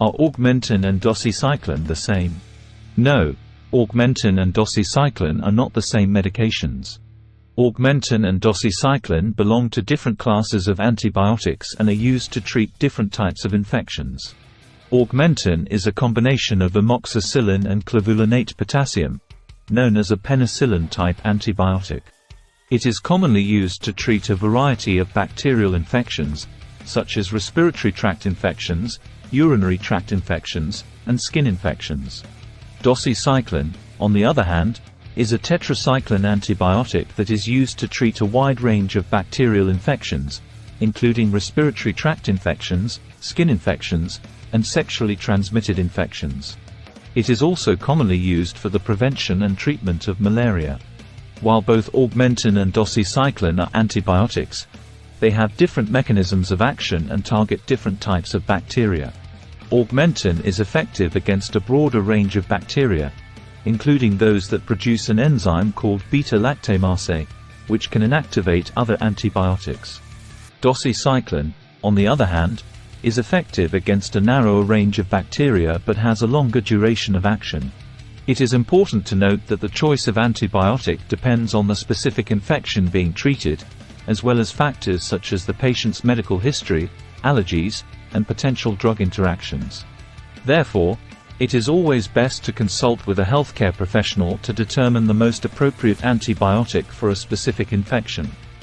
Are Augmentin and Doxycycline the same? No. Augmentin and Doxycycline are not the same medications. Augmentin and Doxycycline belong to different classes of antibiotics and are used to treat different types of infections. Augmentin is a combination of amoxicillin and clavulanate potassium, known as a penicillin-type antibiotic. It is commonly used to treat a variety of bacterial infections, such as respiratory tract infections, urinary tract infections, and skin infections. Doxycycline, on the other hand, is a tetracycline antibiotic that is used to treat a wide range of bacterial infections, including respiratory tract infections, skin infections, and sexually transmitted infections. It is also commonly used for the prevention and treatment of malaria. While both Augmentin and Doxycycline are antibiotics, they have different mechanisms of action and target different types of bacteria. Augmentin is effective against a broader range of bacteria, including those that produce an enzyme called beta-lactamase, which can inactivate other antibiotics. Doxycycline, on the other hand, is effective against a narrower range of bacteria but has a longer duration of action. It is important to note that the choice of antibiotic depends on the specific infection being treated, as well as factors such as the patient's medical history, allergies, and potential drug interactions. Therefore, it is always best to consult with a healthcare professional to determine the most appropriate antibiotic for a specific infection.